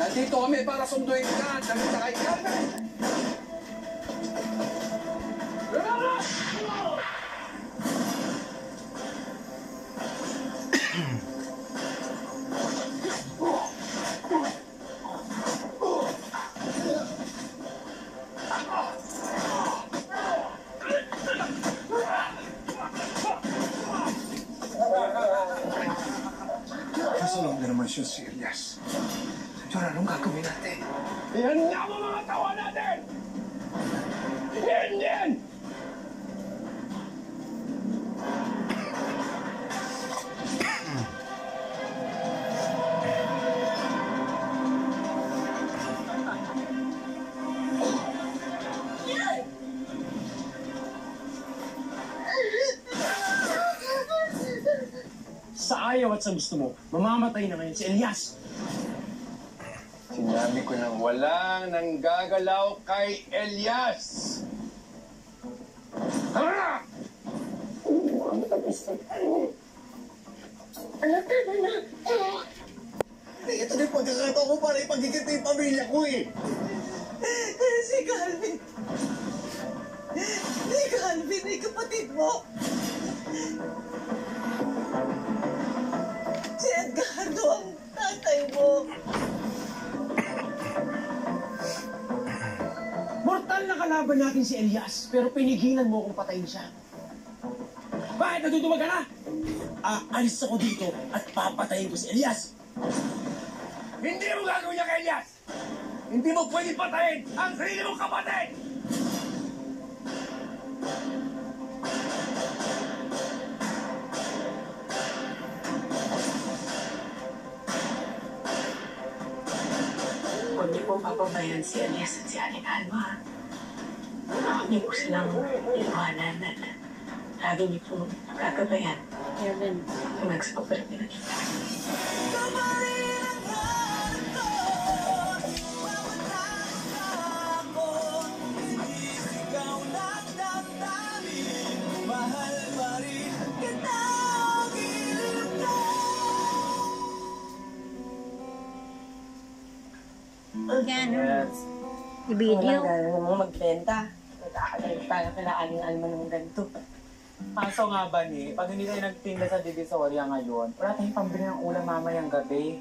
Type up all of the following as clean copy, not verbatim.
Nandito kami para sunduin ka. Nandito kay Carmen. Kasalong na naman siya si Elias. John, anong gagawin natin? Yan nga mo mga tawa natin! Yan! Sa ayaw at sa gusto mo, mamamatay na ngayon si Elias. Sinabi ko nang walang nanggagalaw kay Elias. Tama na! Tama na. Ito na yung pagkakataon ko para ipagigit yung pamilya ko eh. Si Calvin. Si Calvin ay kapatid mo. Si Edgardo ang tatay mo. Mortal na kalaban natin si Elias, pero pinigilan mo akong patayin siya. Bakit natutubag ka na? Aalis ako dito at papatayin ko si Elias. Hindi mo gagawin niya kay Elias! Hindi mo pwede patayin ang sarili mong kapatid! Huwag niyo pong papabayan si Elias at si Aling Alma. Huwag niyo po silang iwanan at lagi niyo pong gagabayan. Hanggang sa pagpapalitan kita. Yes. I-video. Kailangan mo magbenta. Tayo kailangan alma ng ganito. Kaso nga ba ni, pag hindi tayo nagtinda sa Divisoria ngayon, wala tayong pambili ng ulam mamayang gabi.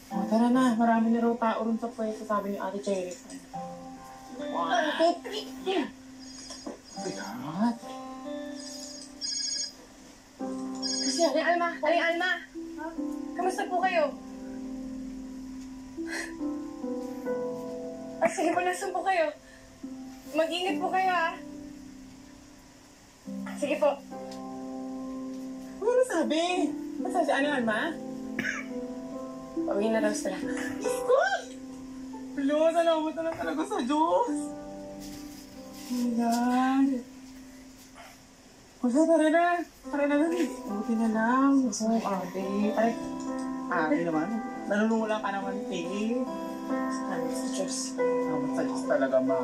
O, tara na, marami na raw tao rin sa pwesto, sabi ni Ate Cherry. Bigat. Kasi Aling Alma! Kamusta po kayo? Sige po, nasan po kayo? Mag-ingat po kayo, ha? Sige po. Ano sabi? Ano sabi si Alma? Pauwi na daw sila. Diyos ko! Hello, salamat na lang talaga sa Diyos. Ayan. Kusa, tara na. Tara na lang. Buti na lang. Gusto mo, ate. Ate naman. Nanunula ka naman, te. Salamat sa Diyos. Salamat sa Diyos talaga, ma.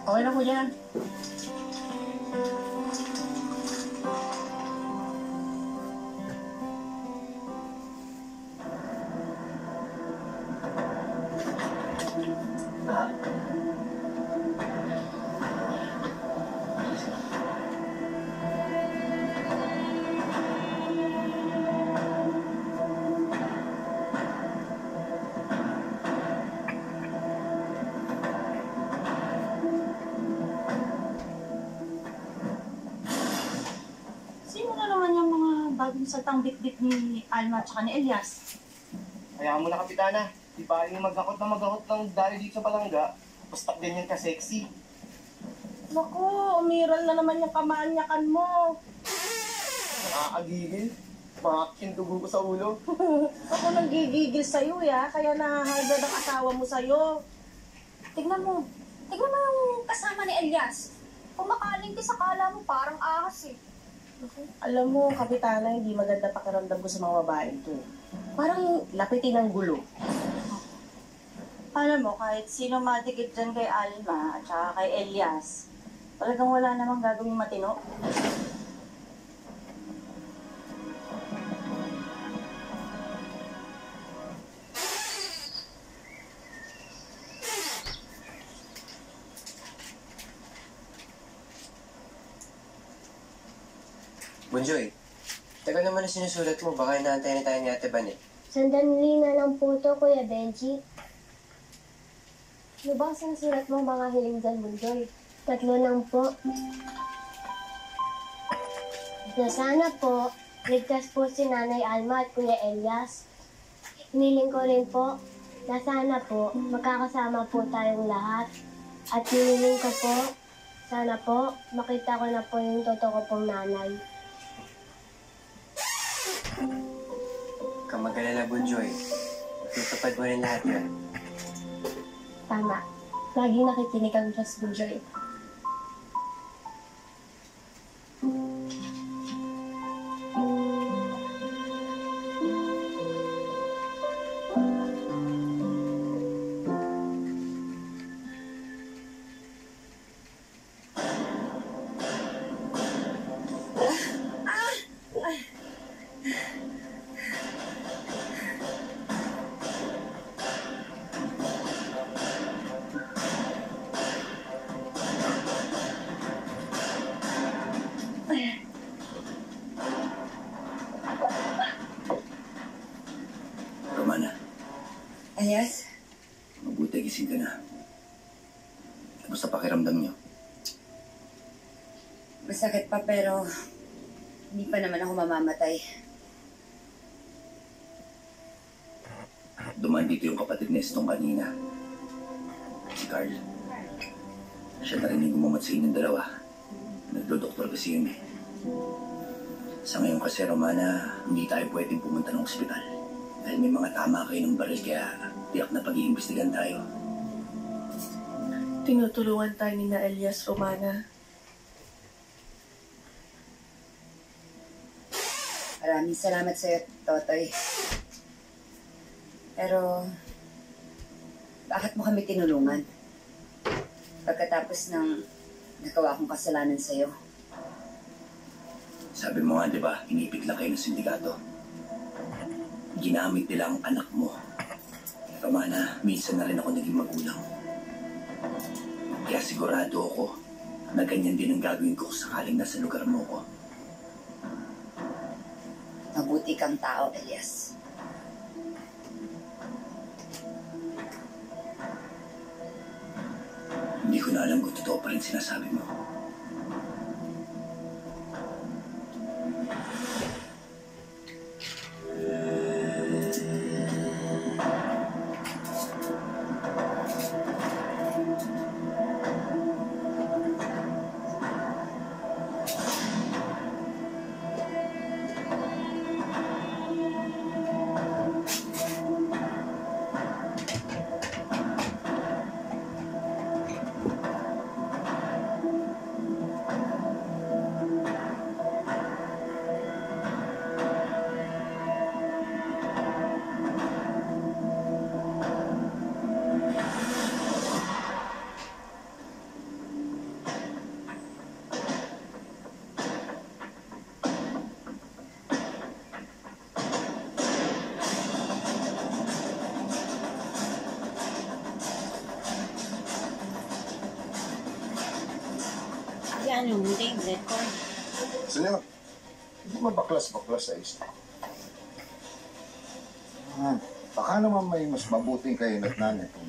Okay na, kuya. Bagong saltang bit-bit ni Alma at ni Elias. Hayaan mo na, Kapitana. Di ba yung magakot ng dali dito sa palangga, basta ganyan ka-sexy. Naku, umiral na naman yung kamanyakan mo. Nakakagigil. Makakin dugo ko sa ulo. Ako nanggigigil sa'yo, kaya nahahagad ang asawa mo sa'yo. Tignan mo yung kasama ni Elias. Kumakaling ka sa kala mo, parang ahas eh. Alam mo, Kapitana, hindi maganda pakiramdam ko sa mga babae ito. Parang lapitin ng gulo. Alam mo, kahit sino madikit dyan kay Alma at saka kay Elias, talagang wala namang gagawing matino. Bunjoy, tagal naman na sinusulat mo. Baka inaantay na tayo ni Ate Van eh. Sandali na lang po to, Kuya Benji. Ano ba ang sinusulat mo mga hiling dyan, Bunjoy? 3 lang po. Na sana po, ligtas po si Nanay Alma at Kuya Elias. Hiniling ko rin po na sana po magkakasama po tayong lahat. At hiniling ko po, sana po makita ko na po yung totoo pong nanay. Kang mag-alala, Bunjoy. Tutupad mo rin lahat yan. Tama. Lagi nakikinig ang Diyos, Bunjoy. Romana, Elias? mabuti gising ka na. Kamusta pakiramdam niyo? Masakit pa pero hindi pa naman ako mamamatay. Dumaan dito yung kapatid ni Estong kanina. Si Carl. Siya na rin yung gumamat sa inyong dalawa. Nagdo-doktor kasi yun eh. Sa ngayon kasi, Romana, hindi tayo pwedeng pumunta ng ospital. Dahil may mga tama kayo ng baril kaya tiyak na pag-iimbestigan tayo. Tinutulungan tayo ni na Elias, Romana. Maraming salamat sa'yo, Totoy. Pero, bakit mo kami tinulungan? Pagkatapos ng nagawa kong kasalanan sa'yo. Sabi mo nga, di ba, inipit lang kayo ng sindikato. Ginamit nila ang anak mo. Romana, minsan na rin ako naging magulang. Kaya sigurado ako na ganyan din ang gagawin ko kung sakaling nasa lugar mo ko. Mabuti kang tao, Elias. Hindi ko na alam kung totoo pa rin sinasabi mo. Yan yung name record. Senyor, hindi mabaklas-baklas sa isip. Baka naman may mas mabuting kainat na kung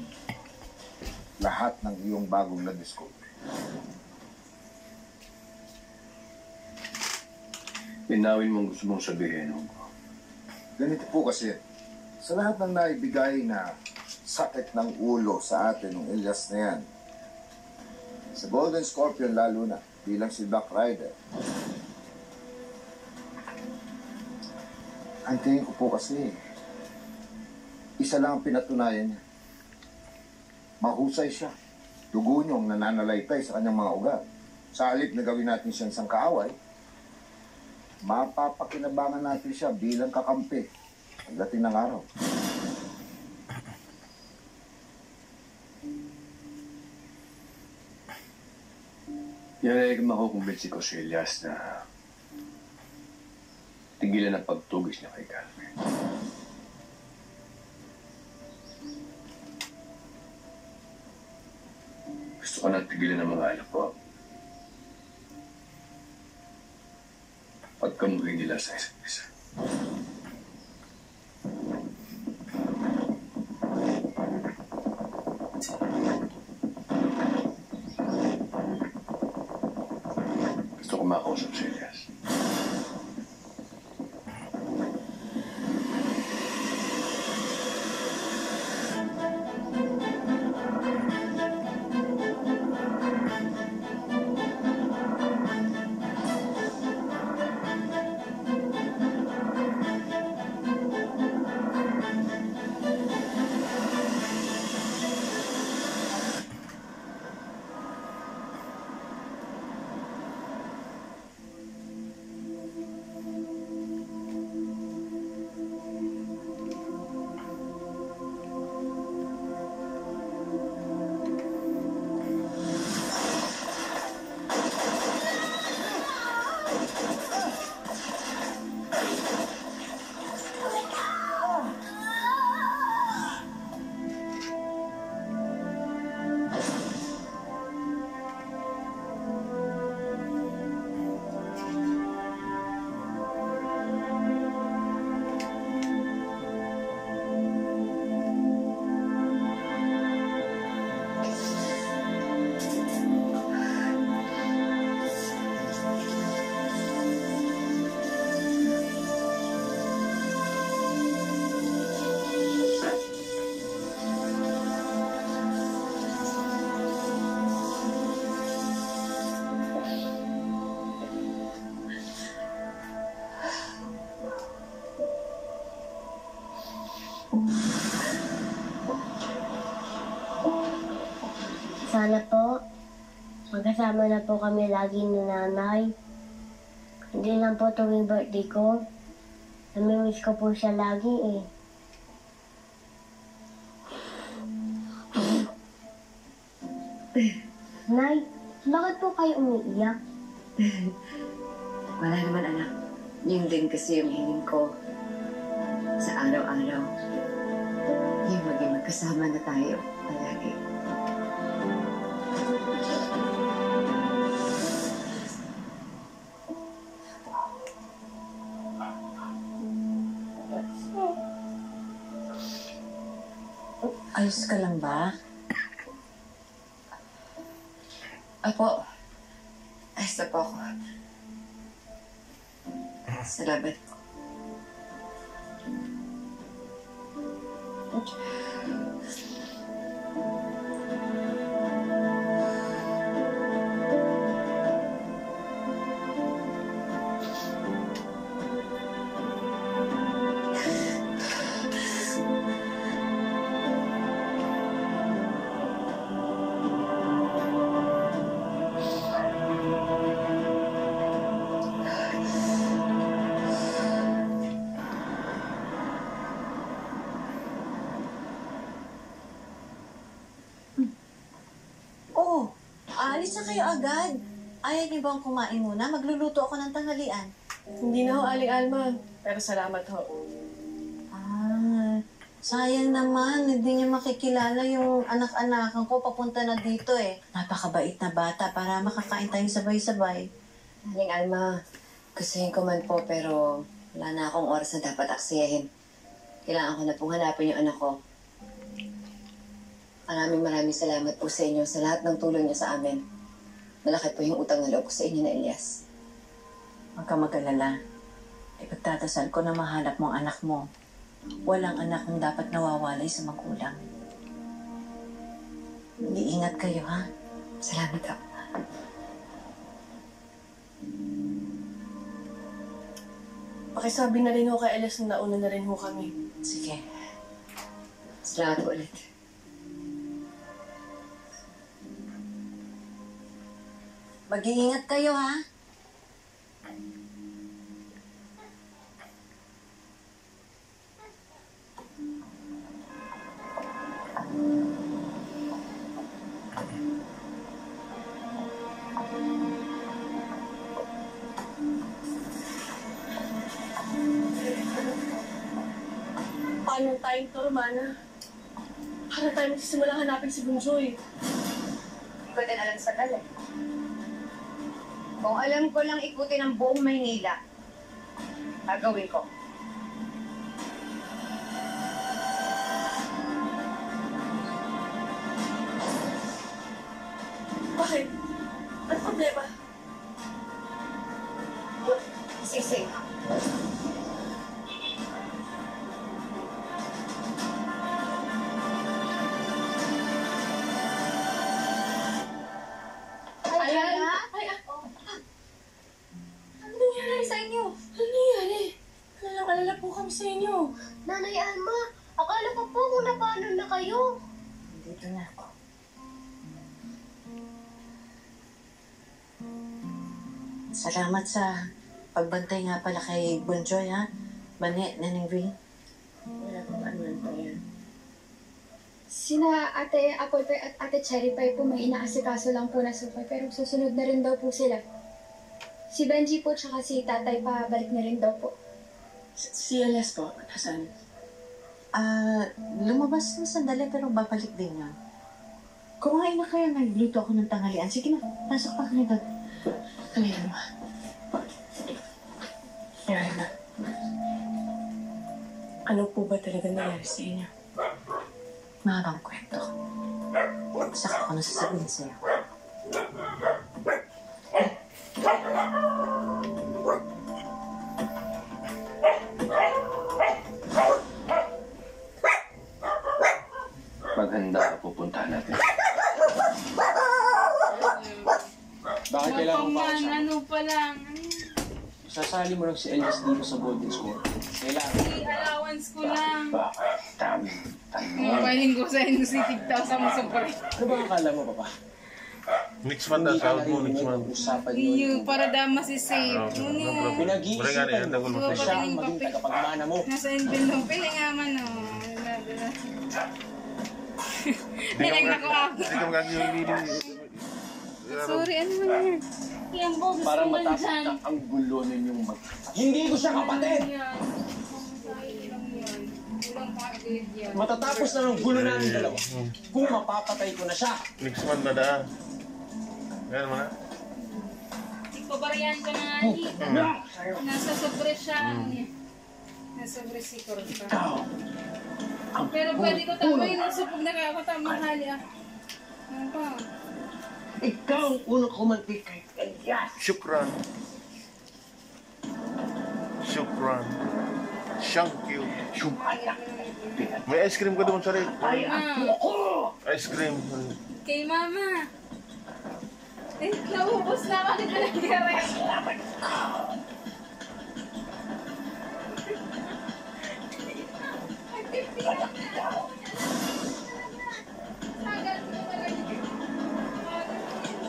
lahat ng iyong bagong na-discover. Linawin mong gusto mong sabihin, Hugo. Ganito po kasi, sa lahat ng naibigay na sakit ng ulo sa atin ng Elias na yan, sa Golden Scorpion lalo na, bilang si Black Rider, ang tingin ko po kasi, isa lang ang pinatunayan niya. Mahusay siya. Dugo niyong nananalaytay sa kanyang mga ugat. Sa halip na gawin natin siyang sangkaaway, mapapakinabangan natin siya bilang kakampi pagdating ng araw. Yan ay makukumbinsi ko si Elias na tigilan ang pagtugis niya kay Carmen. Gusto ko na tigilan ng mga anak ko. pagkamuhin nila sa isa't isa. Gusto ko makausap si Elias. Sana po, magkasama na po kami lagi ni nanay. Hindi lang po tuwing birthday ko. Namimiss ko po siya lagi eh. Nay, bakit po kayo umiiyak? Wala naman, anak. Yun din kasi yung hiling ko sa araw-araw. Yung maging magkasama na tayo palagi. Ayos ka lang ba? Apo. Ayos na po ako. Salamat po. Oh, aalis na kayo agad. Ayaw niyo bang kumain muna? Magluluto ako ng tanghalian. Hindi na ho, Aling Alma. Pero salamat ho. Sayang naman. Hindi niyo makikilala yung anak-anakan ko. Papunta na dito eh. Napakabait na bata para makakain tayong sabay-sabay. Aling Alma, gustuhin ko man po pero wala na akong oras na dapat aksiyahin. Kailangan ko na pong hanapin yung anak ko. Maraming salamat po sa inyo sa lahat ng tulong niyo sa amin. Malaki po yung utang na loob ko sa inyo na Elias. Huwag ka mag-alala. Ipagtatasal ko na mahanap mo ang anak mo. Walang anak kung dapat nawawalay sa magulang. Iingat kayo, ha? Salamat po. Pakisabi na rin ho kay Elias na nauna na rin ho kami. Sige. Salamat po ulit. Mag-iingat kayo, ha? Paano tayong to, Romana? Para tayo magsisimula hanapin si Bunjoy. Hindi ko din alam sa kal eh. Kung alam ko lang ikutin ang buong Maynila, Gagawin ko. Bakit? Ano problema? Sige. Ano nangyari sa inyo? Ano nangyari? Alala po kami sa inyo. Nanay Alma, akala ko po kung napano na kayo. Dito na ako. Salamat sa pagbantay nga pala kay Bonjoy, ha? Bani, Nanang Ring. Wala pong anuman pa yan. Sina Ate Apple Pie at Ate Cherry Pie po may inaasikaso lang po na supay pero susunod na rin daw po sila. Si Benji po tsaka si Tatay pa balik na rin daw po. Si Elias po, nasaan? Lumabas na sandali pero babalik din yan. Kumain na kayo, nagluto ako ng tanghalian. Sige na, pasok pa kayo doon. Kanina mo. Yari na. Ano po ba talaga nangyari sa inyo? Mahabang kwento. Saka ko na sasabihin sa'yo. Maghanda, pupuntahan natin. Bakit kailangan mo pa ako siya? Ano pa lang? Sasali mo lang si Elias dito sa Golden Score. Kailangan. Allowance ko lang. Dami. Pwedeng ko sa inyo si TikTok sa masupar. Ano ba akala mo, Papa? Next month na, sahod mo, next month. Usapan Yung para daw masisave. Pinag-iisipan mo na siya ang maging tagapagmana mo. Nasa envelope. Pili nga man, no. Nilagyan ko ako. Hindi ka magagawin yung Sorry, ano man yan? Yan po, gusto Parang ko man matapos dyan. na ang gulo ninyong mag... Hindi ko siya kapatid! Matatapos na ng gulo namin dalawa kung mapapatay ko na siya. next month na daan. Yan mo na. Ipabarihan ko na nga dito. Nasa sobre siya. Nasa sobre si Corta. Pero pwede ko tamoyin na supog na kaya ako tamahali ah. Ano pa? Ikaw ang unang kumanti kay Elias. Shukran. Shukran. Thank you. May ice cream ka doon sa rin. Ay, ang ko! Ice cream. Kay Mama. Eh, naubos na ako nito nangyari. Salamat ka.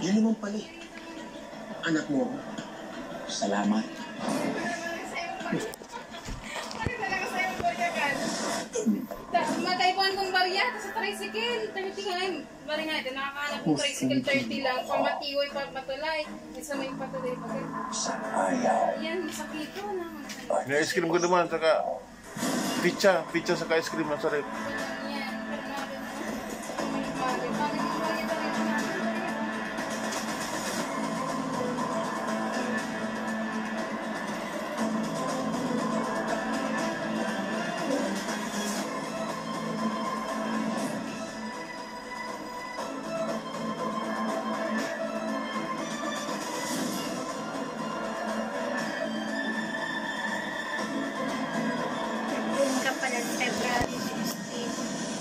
Yun naman pala eh. Anak mo. Salamat. Mataypuan kong barya, tapos sa tricycle. Tamiting nga yun. Bari nga, ito nakakahanap ng tricycle 30 lang. Pamatiwoy, pamatulay. Isa may patulay pa rin. Sayang. Yan, masakit ko na. May ice cream ka naman, saka pizza. Pizza saka ice cream, masarap.